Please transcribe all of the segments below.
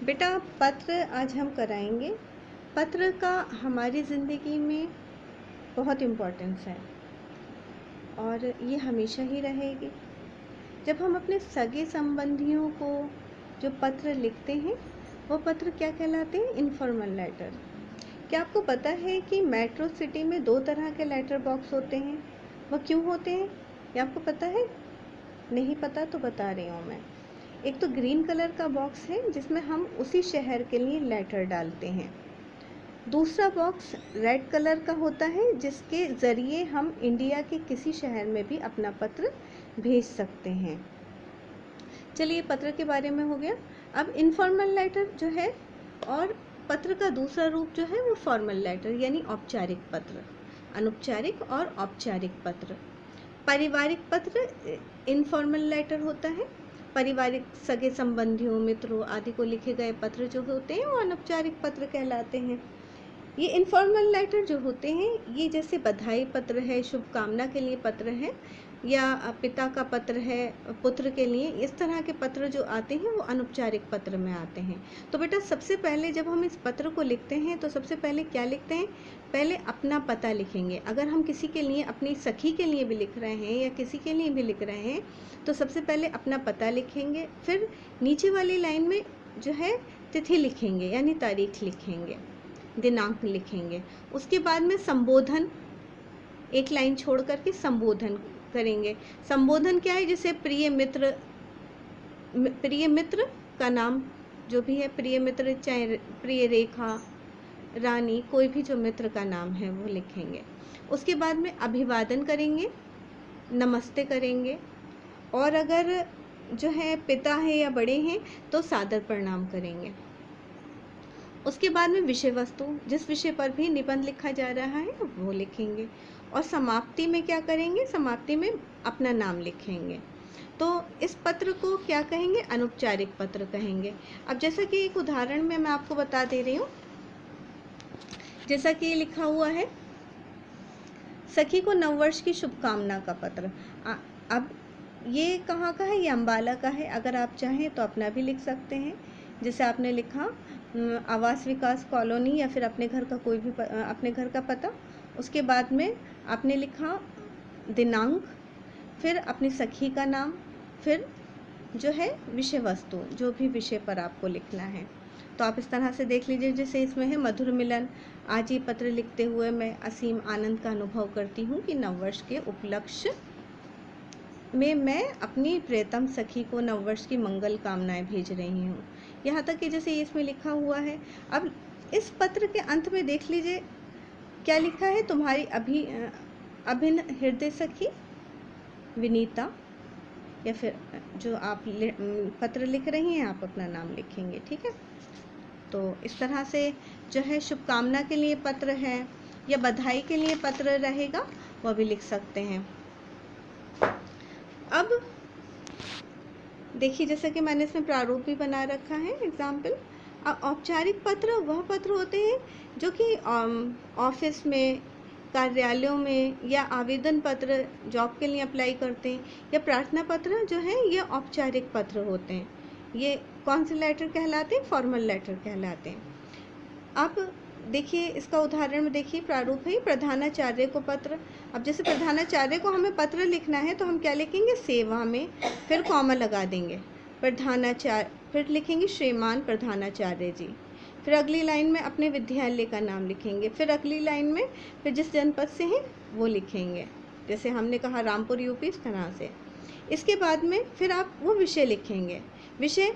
बेटा पत्र आज हम कराएंगे। पत्र का हमारी ज़िंदगी में बहुत इम्पोर्टेंस है और ये हमेशा ही रहेगी। जब हम अपने सगे संबंधियों को जो पत्र लिखते हैं वो पत्र क्या कहलाते हैं? Informal letter. क्या आपको पता है कि मेट्रो सिटी में 2 तरह के लेटर बॉक्स होते हैं? वो क्यों होते हैं? ये आपको पता है? नहीं पता तो बता रही हूँ मैं। एक तो ग्रीन कलर का बॉक्स है जिसमें हम उसी शहर के लिए लेटर डालते हैं। दूसरा बॉक्स रेड कलर का होता है जिसके ज़रिए हम इंडिया के किसी शहर में भी अपना पत्र भेज सकते हैं। चलिए पत्र के बारे में हो गया। अब इनफॉर्मल लेटर जो है और पत्र का दूसरा रूप जो है वो फॉर्मल लेटर यानी औपचारिक पत्र। अनौपचारिक और औपचारिक पत्र। पारिवारिक पत्र इनफॉर्मल लेटर होता है। पारिवारिक सगे संबंधियों मित्रों आदि को लिखे गए पत्र जो होते हैं वो अनौपचारिक पत्र कहलाते हैं। ये इनफॉर्मल लेटर जो होते हैं ये जैसे बधाई पत्र है, शुभकामना के लिए पत्र है, या पिता का पत्र है पुत्र के लिए, इस तरह के पत्र जो आते हैं वो अनौपचारिक पत्र में आते हैं। तो बेटा सबसे पहले जब हम इस पत्र को लिखते हैं तो सबसे पहले क्या लिखते हैं? पहले अपना पता लिखेंगे। अगर हम किसी के लिए, अपनी सखी के लिए भी लिख रहे हैं या किसी के लिए भी लिख रहे हैं तो सबसे पहले अपना पता लिखेंगे। फिर नीचे वाली लाइन में जो है तिथि लिखेंगे यानी तारीख लिखेंगे, दिनांक लिखेंगे। उसके बाद में संबोधन, एक लाइन छोड़ करके संबोधन करेंगे। संबोधन क्या है? जैसे प्रिय मित्र का नाम जो भी है, प्रिय मित्र चाहे प्रिय रेखा, रानी, कोई भी जो मित्र का नाम है वो लिखेंगे। उसके बाद में अभिवादन करेंगे, नमस्ते करेंगे, और अगर जो है पिता है या बड़े हैं तो सादर प्रणाम करेंगे। उसके बाद में विषय वस्तु, जिस विषय पर भी निबंध लिखा जा रहा है वो लिखेंगे। और समाप्ति में क्या करेंगे? समाप्ति में अपना नाम लिखेंगे। तो इस पत्र को क्या कहेंगे? अनौपचारिक पत्र कहेंगे। अब जैसा कि एक उदाहरण में मैं आपको बता दे रही हूँ, जैसा कि ये लिखा हुआ है, सखी को नववर्ष की शुभकामना का पत्र। अब ये कहाँ का है? ये अम्बाला का है। अगर आप चाहें तो अपना भी लिख सकते हैं। जैसे आपने लिखा आवास विकास कॉलोनी, या फिर अपने घर का कोई भी अपने घर का पता। उसके बाद में आपने लिखा दिनांक, फिर अपनी सखी का नाम, फिर जो है विषय वस्तु, जो भी विषय पर आपको लिखना है। तो आप इस तरह से देख लीजिए। जैसे इसमें है मधुर मिलन, आज ये पत्र लिखते हुए मैं असीम आनंद का अनुभव करती हूँ कि नववर्ष के उपलक्ष्य में मैं अपनी प्रियतम सखी को नववर्ष की मंगल कामनाएं भेज रही हूँ। यहाँ तक कि जैसे इसमें लिखा हुआ है। अब इस पत्र के अंत में देख लीजिए क्या लिखा है? तुम्हारी अभिन्न हृदय सखी विनीता, या फिर जो आप पत्र लिख रही हैं आप अपना नाम लिखेंगे। ठीक है, तो इस तरह से जो है शुभकामना के लिए पत्र है या बधाई के लिए पत्र रहेगा वह भी लिख सकते हैं। अब देखिए जैसा कि मैंने इसमें प्रारूप भी बना रखा है एग्जाम्पल। औपचारिक पत्र वह पत्र होते हैं जो कि ऑफिस में, कार्यालयों में, या आवेदन पत्र जॉब के लिए अप्लाई करते हैं, या प्रार्थना पत्र जो है ये औपचारिक पत्र होते हैं। ये कौन से लेटर कहलाते हैं? फॉर्मल लेटर कहलाते हैं। अब देखिए इसका उदाहरण में देखिए प्रारूप है प्रधानाचार्य को पत्र। अब जैसे प्रधानाचार्य को हमें पत्र लिखना है तो हम क्या लिखेंगे? सेवा में, फिर कॉमा लगा देंगे, प्रधानाचार्य, फिर लिखेंगे श्रीमान प्रधानाचार्य जी, फिर अगली लाइन में अपने विद्यालय का नाम लिखेंगे, फिर अगली लाइन में फिर जिस जनपद से हैं वो लिखेंगे। जैसे हमने कहा रामपुर यूपी, इस तरह से। इसके बाद में फिर आप वो विषय लिखेंगे। विषय,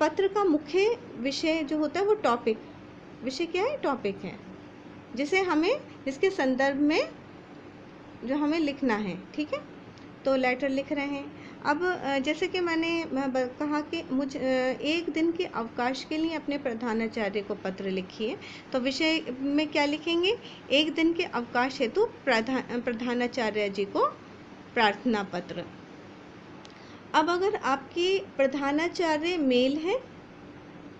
पत्र का मुख्य विषय जो होता है वो टॉपिक, विषय क्या है? टॉपिक है, जिसे हमें, जिसके संदर्भ में जो हमें लिखना है। ठीक है, तो लेटर लिख रहे हैं। अब जैसे कि मैंने कहा कि एक दिन के अवकाश के लिए अपने प्रधानाचार्य को पत्र लिखिए, तो विषय में क्या लिखेंगे? एक दिन के अवकाश हेतु प्रधानाचार्य जी को प्रार्थना पत्र। अब अगर आपकी प्रधानाचार्य मेल है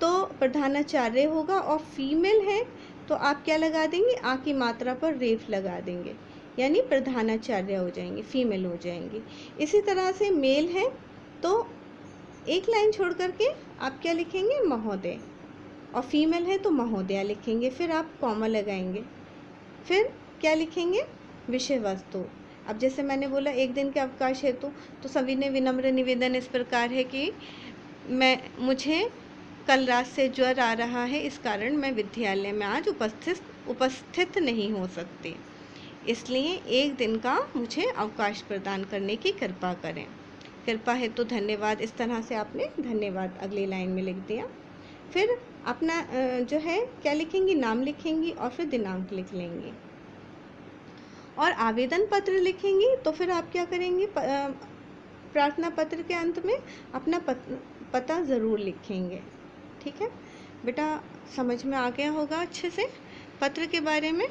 तो प्रधानाचार्य होगा, और फीमेल है तो आप क्या लगा देंगे? आ की मात्रा पर रेफ लगा देंगे, यानी प्रधानाचार्य हो जाएंगे, फीमेल हो जाएंगी। इसी तरह से मेल है तो एक लाइन छोड़ करके आप क्या लिखेंगे? महोदय। और फीमेल है तो महोदया लिखेंगे, फिर आप कॉमा लगाएंगे, फिर क्या लिखेंगे, विषय वस्तु। अब जैसे मैंने बोला 1 दिन के अवकाश हेतु, तो सभी ने विनम्र निवेदन इस प्रकार है कि मुझे कल रात से ज्वर आ रहा है, इस कारण मैं विद्यालय में आज उपस्थित नहीं हो सकती, इसलिए 1 दिन का मुझे अवकाश प्रदान करने की कृपा करें। कृपा है तो धन्यवाद, इस तरह से आपने धन्यवाद अगली लाइन में लिख दिया। फिर अपना जो है क्या लिखेंगी, नाम लिखेंगी और फिर दिनांक लिख लेंगी। और आवेदन पत्र लिखेंगी तो फिर आप क्या करेंगी, प्रार्थना पत्र के अंत में अपना पता ज़रूर लिखेंगे। ठीक है बेटा, समझ में आ गया होगा अच्छे से पत्र के बारे में।